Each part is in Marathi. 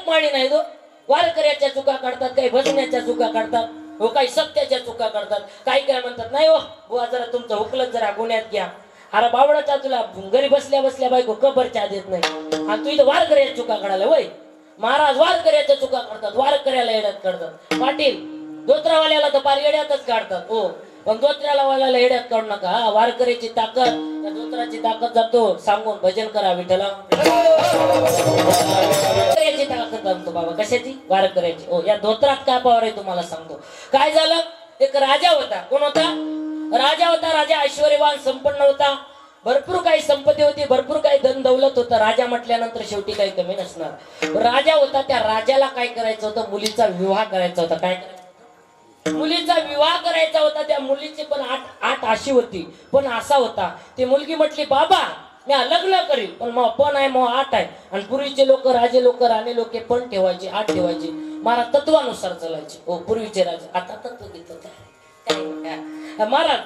लोकमाणी नाही तो वारकऱ्याच्या चुका काढतात, काही भजण्याच्या चुका काढतात, हो काही सत्याच्या चुका करतात, काही काय म्हणतात नाही हो बुवा जरा तुमचं हुकलत जरा गुन्ह्यात घ्या. अरे बावळाचा तुला घरी बसल्या बसल्या बायको कबर चहा देत नाही आणि तू इथं वारकऱ्याच्या चुका काढायला वय. महाराज वारकऱ्याच्या चुका करतात, वारकऱ्याला येड्यात काढतात. पाटील धोत्रावाल्याला तर पार येड्यातच काढतात हो, पण धोत्र्याला वाल्याला येड्यात काढू नका. वारकऱ्याची ताकद त्या धोत्राची ताकद जातो सांगून भजन करा विठ्ठला. वारकऱ्याची ताकद जाणतो बाबा कशाची वारकऱ्याची. हो या धोत्रात काय पावर आहे तुम्हाला सांगतो. काय झालं एक राजा होता. कोण होता? राजा होता. राजा ऐश्वर्यवान संपन्न होता, भरपूर काही संपत्ती होती, भरपूर काही धन दौलत होतं. राजा म्हटल्यानंतर शेवटी काही कमी नसणार. राजा होता, त्या राजाला काय करायचं होतं? मुलीचा विवाह करायचा होता. काय मुलीचा विवाह करायचा होता. त्या मुलीची पण आठ आशी होती, पण असा होता ती मुलगी म्हटली बाबा मी लग्न करील पण मग पण आहे मग 8 आहे. आणि पूर्वीचे लोक राजे लोक राणे लोक पण ठेवायचे 8 ठेवायचे. महाराज तत्वानुसार चालायचे. हो पूर्वीचे राजे. आता तत्व घेतलं काय महाराज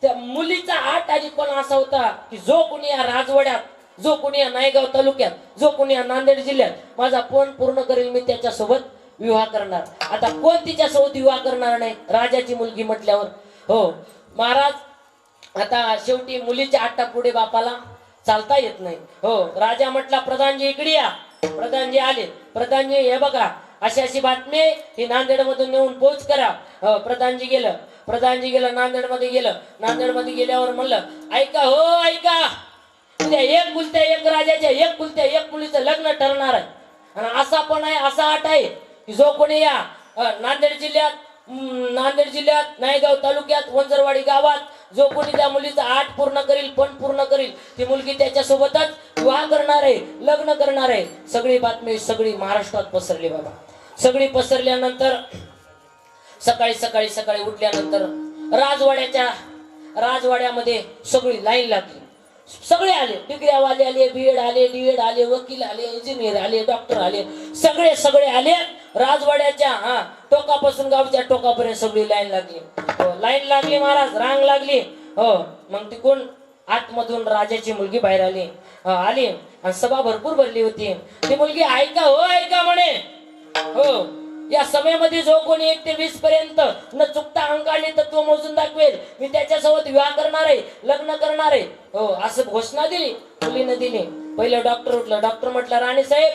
त्या मुलीचा 8 आधी पण असा होता की जो कोणी या राजवाड्यात, जो कोणी या नायगाव तालुक्यात, जो कोणी या नांदेड जिल्ह्यात माझा पण पूर्ण करेल मी त्याच्यासोबत विवाह करणार. आता कोण तिच्यासोबत विवाह करणार नाही? राजाची मुलगी म्हटल्यावर. हो महाराज आता शेवटी मुलीच्या 8 पुढे बापाला चालता येत नाही. हो राजा म्हटला प्रधानजी इकडे या. प्रधानजी आले. प्रधानजी हे बघा अशी अशी बातमी ही नांदेड मधून नेऊन पोच करा. हो प्रधानजी गेलं. प्रधानजी गेलं नांदेड मध्ये गेलं. नांदेड मध्ये गेल्यावर म्हणलं ऐका हो ऐका उद्या एक कुलत्या एक राजाच्या एक कुलत्या एक मुलीचं लग्न ठरणार आहे. आणि असा पण आहे असा 8 आहे की जो कोणी या नांदेड जिल्ह्यात नायगाव तालुक्यात वंजरवाडी गावात जो कोणी त्या मुलीचा 8 पूर्ण करील पण पूर्ण करील ती मुलगी त्याच्यासोबतच विवाह करणार आहे, लग्न करणार आहे. सगळी बातमी सगळी महाराष्ट्रात पसरली बाबा. सगळी पसरल्यानंतर सकाळी उठल्यानंतर राजवाड्यामध्ये सगळी लाईन लागली. सगळे आले, डिग्र्यावाले आले, बीएड आले, डीएड आले, वकील आले, इंजिनियर आले, डॉक्टर आले, सगळे आले. राजवाड्याच्या टोकापासून गावच्या टोकापर्यंत सगळी लाईन लागली. हो लाईन लागली महाराज, रांग लागली. हो मग तिकडून आतमधून राजाची मुलगी बाहेर आली. आली आणि सभा भरपूर भरली होती. ती मुलगी ऐका हो ऐका म्हणे. हो या समयामध्ये जो कोणी 1 ते 20 पर्यंत न चुकता अंकाने तत्व मोजून दाखवेल मी त्याच्यासोबत विवाह करणार आहे, लग्न करणार आहे. हो असं घोषणा दिली. मुलीने दिली. पहिलं डॉक्टर उठलं. डॉक्टर म्हटलं राणे साहेब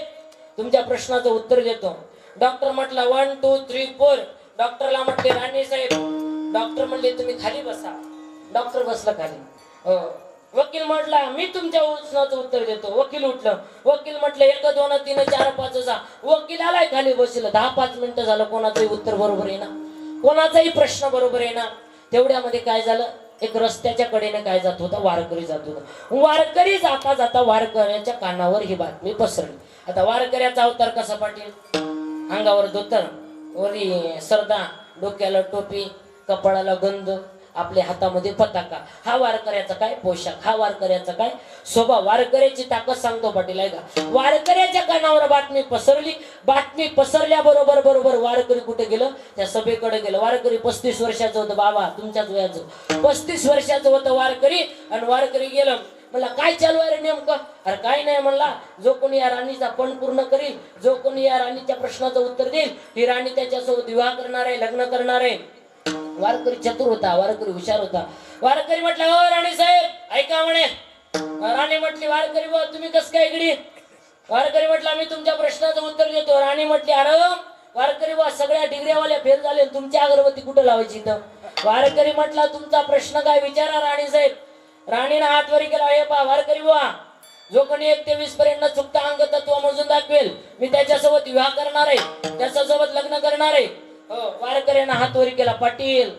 तुमच्या प्रश्नाचं उत्तर देतो. डॉक्टर म्हटलं 1 2 3 4. डॉक्टरला म्हटले राणे साहेब. डॉक्टर म्हणले तुम्ही खाली बसा. डॉक्टर बसला खाली. हो वकील म्हटला मी तुमच्या प्रश्नाचं उत्तर देतो. वकील उठलं. वकील म्हटलं 1 2 3 4 5 6. वकील आलाय खाली बसलं. 10-5 मिनिटं झालं कोणाचंही उत्तर बरोबर आहे ना, कोणाचाही प्रश्न बरोबर आहे ना. तेवढ्यामध्ये काय झालं एक रस्त्याच्या कडेने काय जात होता वारकरी जात होता. वारकरी जाता जाता वारकऱ्याच्या कानावर ही बातमी पसरली. आता वारकऱ्याचा अवतार कसा पाटील? अंगावर धोतर, वरी सरदा, डोक्याला टोपी, कपाळाला गंध, आपल्या हातामध्ये पताका. हा वारकऱ्याचा काय पोशाख, हा वारकऱ्याचा काय स्वभाव. वारकऱ्याची ताकद सांगतो पाटील आहे का. वारकऱ्याच्या कानावर बातमी पसरली. बातमी पसरल्या बरोबर वारकरी कुठे गेलं? त्या सभेकडे गेलं. वारकरी 35 वर्षाचं होतं बाबा तुमच्याच वयाचं. 35 वर्षाचं होतं वारकरी. आणि वारकरी गेलं. म्हणला काय चालू आहे रे नेमकं? अरे काय नाही म्हणला जो कोणी या राणीचा पण पूर्ण करील, जो कोणी या राणीच्या प्रश्नाचं उत्तर देईल ही राणी त्याच्यासोबत विवाह करणार आहे, लग्न करणार आहे. वारकरी चतुर होता, वारकरी हुशार होता. वारकरी म्हटलं हो राणी साहेब ऐका म्हणे. राणी म्हटली वारकरी बुवा तुम्ही कस काय इकडे? वारकरी म्हटला मी तुमच्या प्रश्नाचं उत्तर देतो. राणी म्हटली अरे वारकरी बुवा सगळ्या डिग्र्यावाल्या फेल झाले, तुमची अगरबत्ती कुठं लावायची इथं? वारकरी म्हटला तुमचा प्रश्न काय विचारा राणी साहेब. राणीने हात वरी केला. हे पा वारकरी बुवा जो कोणी 1 ते 20 पर्यंत चुकता अंक तत्व मोजून दाखवेल मी त्याच्यासोबत विवाह करणार आहे, त्याच्यासोबत लग्न करणार आहे. वारकऱ्यानं हात वरी केला. पाटील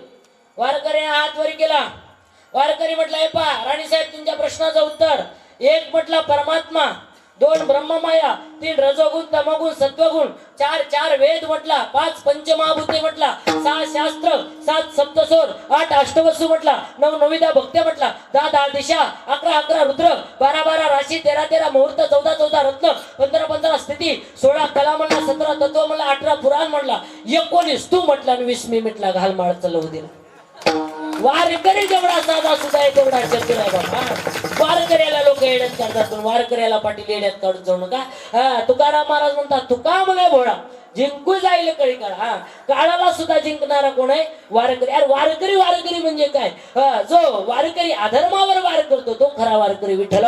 वारकऱ्यानं हात वरी केला. वारकरी म्हटलं हे पा राणी साहेब तुमच्या प्रश्नाचं उत्तर. 1 म्हटला परमात्मा, 2 ब्रह्ममाया, 3 रजोगुण तमोगुण सत्वगुण, 4 वेद म्हटला, 5 पंचमहाभूते म्हटला, 6 शास्त्र, 7 सप्तस्वर, 8 अष्टवसु म्हटला, 9 नविदा भक्त्या म्हटला, 10 दिशा, 11 रुद्र, 12 राशी, 13 मुहूर्त, 14 रत्न, 15 स्थिती, 16 कला म्हणला, 17 तत्व म्हणला, 18 पुराण म्हणला, 19 तू म्हटला आणि 20 मी म्हटला घाल माळ चलवू दिला. वारकरी जेवढा साधा सुद्धा आहे तेवढा चतुर आहे बाबा. वारकऱ्याला लोक येड्यात काढतात पण वारकऱ्याला पाटील येड्यात काढून जाऊ नका. तुकाराम महाराज म्हणतात तुका मग भोळा जिंकू जाईल कळी काळ. काळाला सुद्धा जिंकणारा कोण आहे? वारकरी. अरे वारकरी वारकरी म्हणजे काय? जो वारकरी अधर्मावर वार करतो तो खरा वारकरी. विठ्ठल